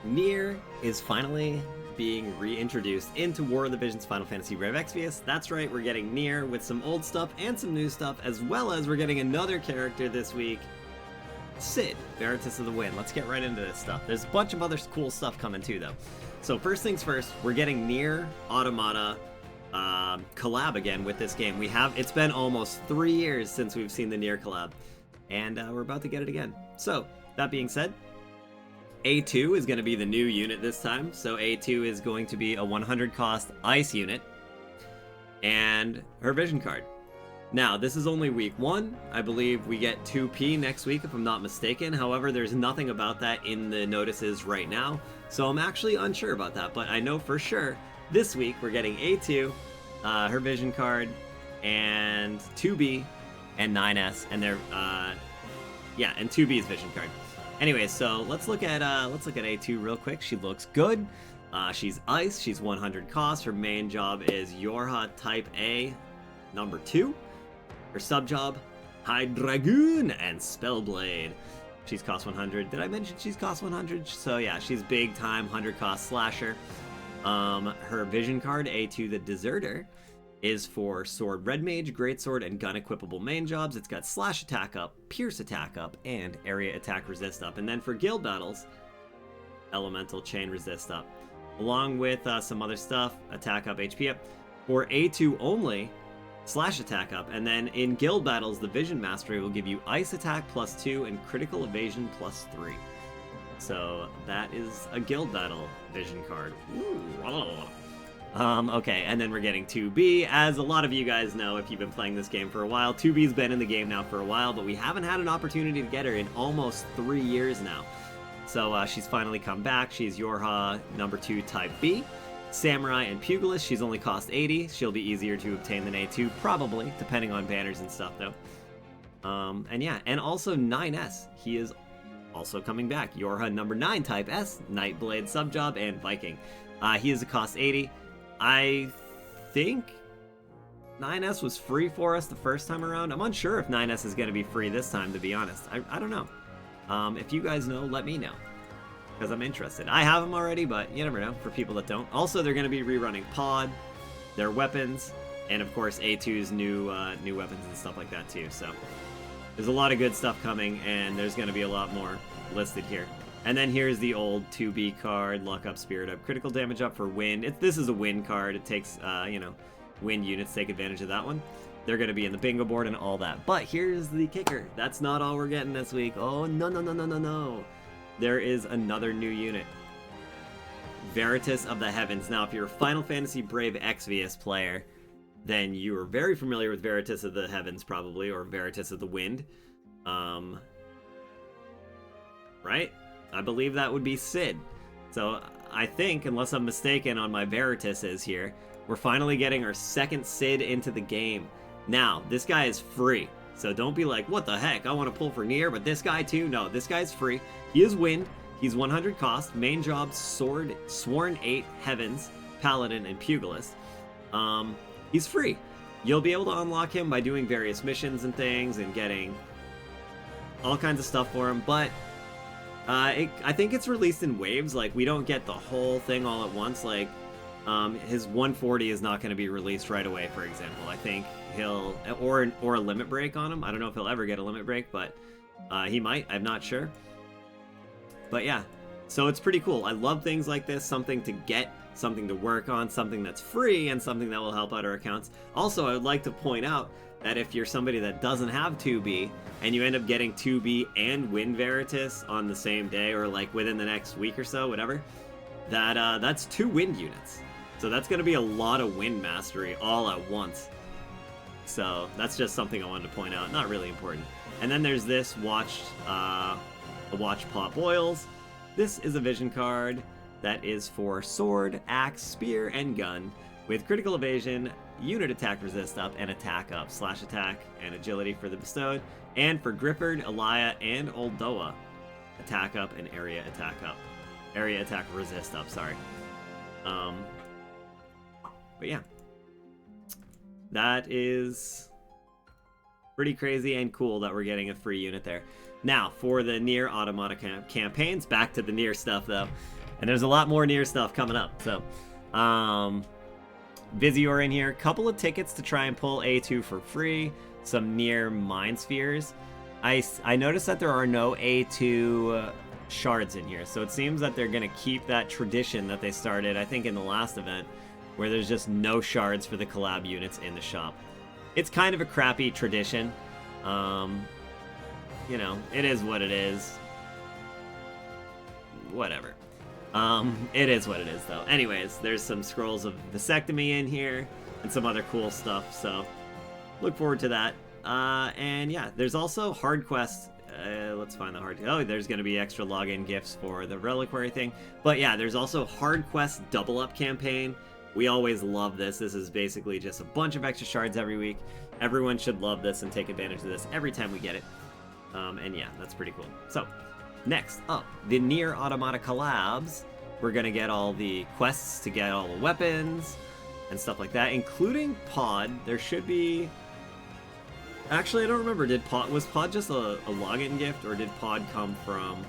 Nier is finally being reintroduced into War of the Visions Final Fantasy Brave Exvius. That's right, we're getting Nier with some old stuff and some new stuff, as well as we're getting another character this week, Cid, Veritas of the Wind. Let's get right into this stuff. There's a bunch of other cool stuff coming too, though. So first things first, we're getting Nier Automata collab again with this game. It's been almost 3 years since we've seen the Nier collab, and we're about to get it again. So that being said, A2 is going to be the new unit this time. So A2 is going to be a 100 cost ice unit and her vision card. Now, this is only week 1. I believe we get 2P next week if I'm not mistaken. However, there's nothing about that in the notices right now. So I'm actually unsure about that, but I know for sure this week we're getting A2, her vision card, and 2B and 9S, and their and 2B's vision card. Anyway, so let's look at A2 real quick. She looks good. She's ice. She's 100 cost. Her main job is Yorha Type A, number 2. Her sub job, High Dragoon and Spellblade. She's cost 100. Did I mention she's cost 100? So yeah, she's big time 100 cost slasher. Her vision card, A2 the Deserter, is for Sword Red Mage, Greatsword, and Gun equipable main jobs. It's got Slash Attack up, Pierce Attack up, and Area Attack Resist up. And then for guild battles, Elemental Chain Resist up. Along with some other stuff, Attack up, HP up. For A2 only, Slash Attack up. And then in guild battles, the Vision Mastery will give you Ice Attack +2 and Critical Evasion +3. So that is a guild battle vision card. Ooh. Okay, and then we're getting 2B. As a lot of you guys know, if you've been playing this game for a while, 2B's been in the game now for a while, but we haven't had an opportunity to get her in almost 3 years now. So she's finally come back. She's Yorha number 2 Type B. Samurai and Pugilist, she's only cost 80. She'll be easier to obtain than A2, probably, depending on banners and stuff, though. And yeah, and also 9S. He is also coming back. Yorha number 9 Type S, Nightblade subjob, and Viking. He is a cost 80. I think 9S was free for us the first time around. I'm unsure if 9S is going to be free this time, to be honest. I don't know. If you guys know, let me know, because I'm interested. I have them already, but you never know for people that don't. Also, they're going to be rerunning Pod, their weapons, and of course A2's new weapons and stuff like that too. So there's a lot of good stuff coming, and there's going to be a lot more listed here. And then here's the old 2B card, Luck Up, Spirit Up, Critical Damage Up for Wind. This is a Wind card. It takes, Wind units take advantage of that one. They're going to be in the bingo board and all that. But here's the kicker. That's not all we're getting this week. Oh, no. There is another new unit. Veritas of the Heavens. Now, if you're a Final Fantasy Brave Exvius player, then you are very familiar with Veritas of the Heavens, probably, or Veritas of the Wind. Right? I believe that would be Cid. So I think, unless I'm mistaken on my Veritases here, we're finally getting our second Cid into the game. Now, this guy is free. So don't be like, what the heck, I want to pull for Nier, but this guy too? No, this guy's free. He is Wind. He's 100 cost. Main job, Sword, Sworn 8, Heavens, Paladin, and Pugilist. He's free. You'll be able to unlock him by doing various missions and things and getting all kinds of stuff for him, but I think it's released in waves. Like, we don't get the whole thing all at once. Like, his 140 is not going to be released right away, for example. I think he'll, or a limit break on him. I don't know if he'll ever get a limit break, but he might. I'm not sure. But yeah, so it's pretty cool. I love things like this. Something to get, something to work on, something that's free, and something that will help out our accounts. Also, I would like to point out that if you're somebody that doesn't have 2B, and you end up getting 2B and Wind Veritas on the same day, or like within the next week or so, whatever, that's 2 Wind units. So that's going to be a lot of Wind Mastery all at once. So that's just something I wanted to point out. Not really important. And then there's this Watch Pot Boils. This is a vision card that is for Sword, Axe, Spear, and Gun, with Critical Evasion, Unit Attack Resist up, and Attack up, Slash Attack, and Agility for the Bestowed. And for Grifford, Elia, and Oldoa, Attack up and Area Attack up. Area Attack Resist up, sorry. But yeah. That is pretty crazy and cool that we're getting a free unit there. Now, for the Nier Automata campaigns, back to the Nier stuff though. And there's a lot more Nier stuff coming up. So, Vizior in here. Couple of tickets to try and pull A2 for free. Some Nier Mind Spheres. I noticed that there are no A2 shards in here. So it seems that they're going to keep that tradition that they started, I think, in the last event, where there's just no shards for the collab units in the shop. It's kind of a crappy tradition. You know, it is what it is. Whatever. It is what it is, though. Anyways, there's some scrolls of vasectomy in here and some other cool stuff, so look forward to that. And yeah, there's also hard quests. Let's find the hard... Oh, there's going to be extra login gifts for the reliquary thing. But yeah, there's also hard quest double up campaign. We always love this. This is basically just a bunch of extra shards every week. Everyone should love this and take advantage of this every time we get it. And yeah, that's pretty cool. So, next up, the Nier Automata collabs. We're going to get all the quests to get all the weapons and stuff like that, including Pod. There should be... Actually, I don't remember. Was Pod just a login gift, or did Pod come from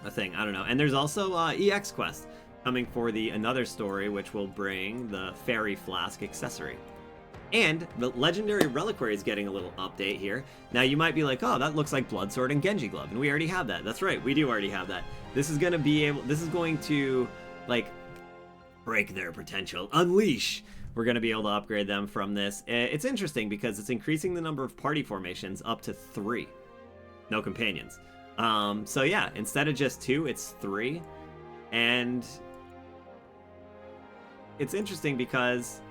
a thing? I don't know. And there's also EX quest coming for the Another Story, which will bring the Fairy Flask accessory. And the Legendary Reliquary is getting a little update here. Now, you might be like, oh, that looks like Blood Sword and Genji Glove, and we already have that. That's right, we do already have that. This is going to, like, break their potential. Unleash! We're going to be able to upgrade them from this. It's interesting because it's increasing the number of party formations up to 3. No companions. So yeah, instead of just 2, it's 3. And it's interesting because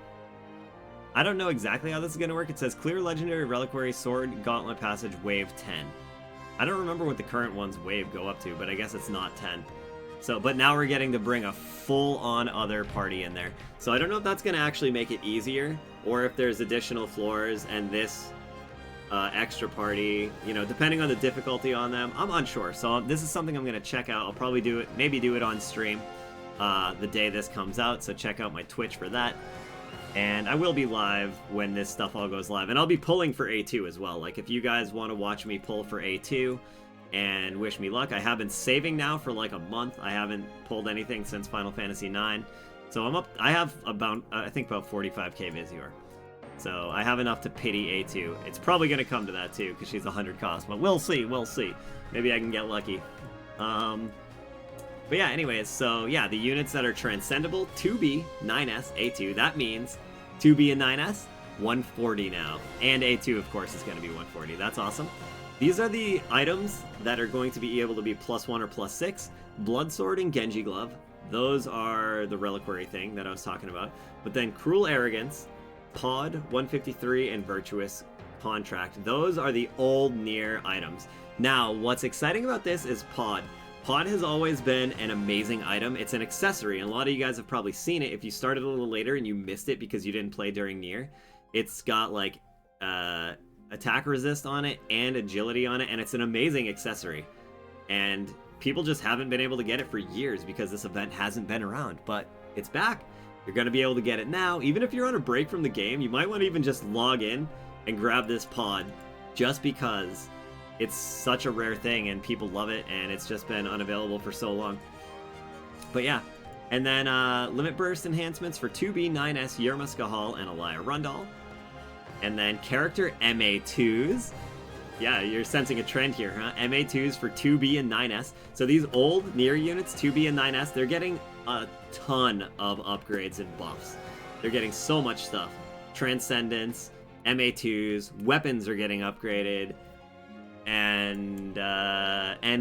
I don't know exactly how this is going to work. It says clear Legendary Reliquary Sword Gauntlet Passage Wave 10. I don't remember what the current one's wave go up to, but I guess it's not 10. So, but now we're getting to bring a full-on other party in there. So I don't know if that's going to actually make it easier, or if there's additional floors and this extra party, you know, depending on the difficulty on them. I'm unsure. So this is something I'm going to check out. I'll probably do it, maybe do it on stream the day this comes out. So check out my Twitch for that. And I will be live when this stuff all goes live. And I'll be pulling for A2 as well. Like, if you guys want to watch me pull for A2... and wish me luck. I have been saving now for like a month. I haven't pulled anything since Final Fantasy IX. So I'm up, I have about, I think about 45k Vizior. So I have enough to pity A2. It's probably going to come to that too, because she's 100 cost, but we'll see, we'll see. Maybe I can get lucky. But yeah, anyways, so yeah, the units that are transcendable, 2B, 9S, A2, that means 2B and 9S, 140 now. And A2, of course, is going to be 140. That's awesome. These are the items that are going to be able to be +1 or +6. Blood Sword and Genji Glove. Those are the reliquary thing that I was talking about. But then Cruel Arrogance, Pod, 153, and Virtuous Contract. Those are the old Nier items. Now, what's exciting about this is Pod. Pod has always been an amazing item. It's an accessory, and a lot of you guys have probably seen it. If you started a little later and you missed it because you didn't play during Nier, it's got like... attack resist on it and agility on it, and it's an amazing accessory, and people just haven't been able to get it for years because this event hasn't been around, but it's back. You're going to be able to get it now. Even if you're on a break from the game, you might want to even just log in and grab this pod, just because it's such a rare thing and people love it, and it's just been unavailable for so long. But yeah, and then limit burst enhancements for 2B, 9S, Yerma Skahal, and Elia Rundal. And then character MA2s. Yeah, you're sensing a trend here, huh? MA2s for 2B and 9S. So these old Nier units, 2B and 9S, they're getting a ton of upgrades and buffs. They're getting so much stuff. Transcendence, MA2s, weapons are getting upgraded, and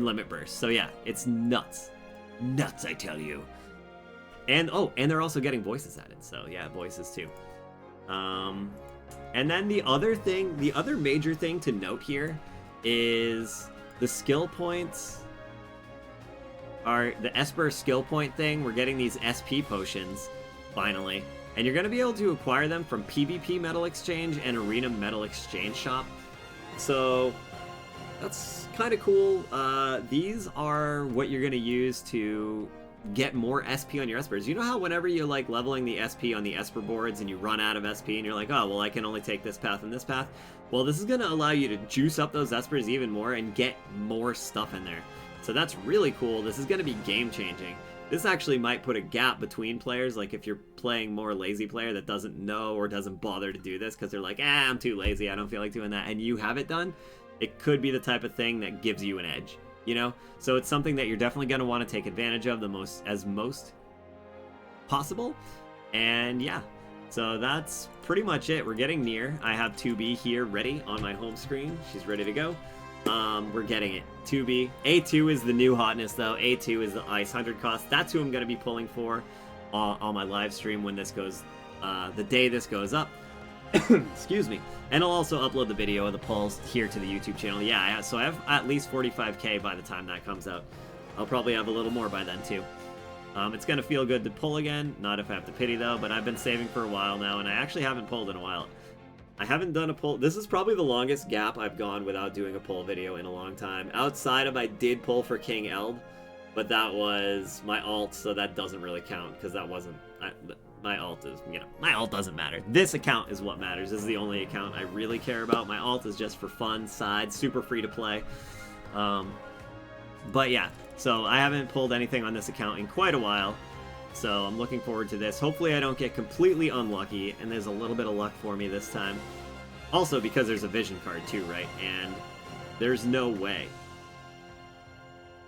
limit burst. So yeah, it's nuts. Nuts, I tell you. And oh, and they're also getting voices added. So yeah, voices too. And then the other major thing to note here is the skill points are the Esper skill point thing. We're getting these SP potions, finally. And you're going to be able to acquire them from PvP Metal Exchange and Arena Metal Exchange Shop. So that's kind of cool. These are what you're going to use to get more SP on your Espers. You know how whenever you're like leveling the SP on the Esper boards and you run out of SP and you're like, oh, well, I can only take this path and this path? Well, this is going to allow you to juice up those Espers even more and get more stuff in there. So that's really cool. This is going to be game-changing. This actually might put a gap between players, like if you're playing more lazy player that doesn't know or doesn't bother to do this because they're like, I'm too lazy, I don't feel like doing that, and you have it done, it could be the type of thing that gives you an edge, you know? So it's something that you're definitely going to want to take advantage of as most possible, and yeah. So that's pretty much it. We're getting Nier. I have 2B here ready on my home screen. She's ready to go. We're getting it. 2B. A2 is the new hotness, though. A2 is the Ice 100 cost. That's who I'm going to be pulling for on my live stream when this goes, the day this goes up. Excuse me. And I'll also upload the video of the pulls here to the YouTube channel. Yeah, so I have at least 45k by the time that comes out. I'll probably have a little more by then, too. It's going to feel good to pull again. Not if I have to pity, though, but I've been saving for a while now, and I actually haven't pulled in a while. I haven't done a pull. This is probably the longest gap I've gone without doing a pull video in a long time. Outside of I did pull for King Eld, but that was my alt, so that doesn't really count because that wasn't... my alt is, my alt doesn't matter. This account is what matters. This is the only account I really care about. My alt is just for fun, side, super free to play. But yeah, so I haven't pulled anything on this account in quite a while. So I'm looking forward to this. Hopefully I don't get completely unlucky, and there's a little bit of luck for me this time. Also because there's a vision card too, right? And there's no way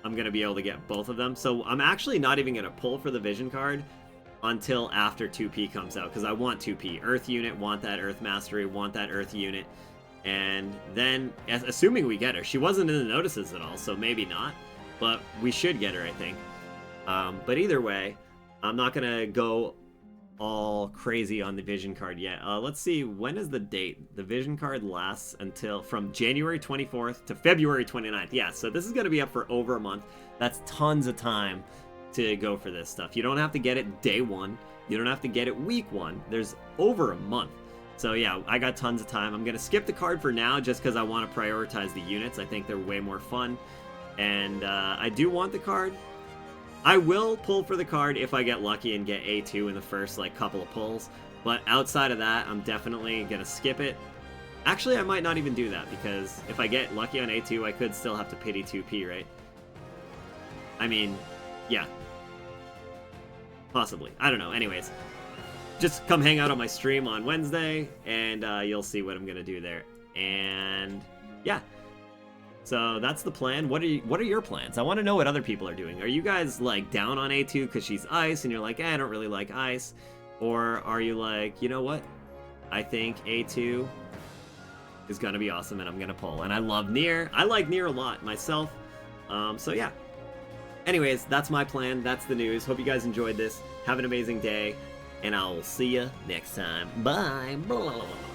I'm going to be able to get both of them. So I'm actually not even going to pull for the vision card until after 2P comes out, because I want 2P. Earth unit, want that Earth Mastery, want that Earth unit. And then, assuming we get her, she wasn't in the notices at all, so maybe not. But we should get her, I think. But either way, I'm not going to go all crazy on the vision card yet. Let's see, when is the date? The vision card lasts until from January 24th to February 29th. Yeah, so this is going to be up for over a month. That's tons of time to go for this stuff. You don't have to get it day one. You don't have to get it week one. There's over a month. So yeah, I got tons of time. I'm going to skip the card for now just because I want to prioritize the units. I think they're way more fun. And I do want the card. I will pull for the card if I get lucky and get A2 in the first couple of pulls. But outside of that, I'm definitely going to skip it. Actually, I might not even do that because if I get lucky on A2, I could still have to pity 2P, right? I mean, yeah. Possibly. I don't know. Anyways, just come hang out on my stream on Wednesday, and you'll see what I'm going to do there. And yeah. So that's the plan. What are your plans? I want to know what other people are doing. Are you guys down on A2 because she's ice and you're like, I don't really like ice? Or are you like, you know what? I think A2 is going to be awesome and I'm going to pull. And I love Nier. I like Nier a lot myself. So yeah. Anyways, that's my plan. That's the news. Hope you guys enjoyed this. Have an amazing day. And I'll see you next time. Bye. Blah, blah, blah.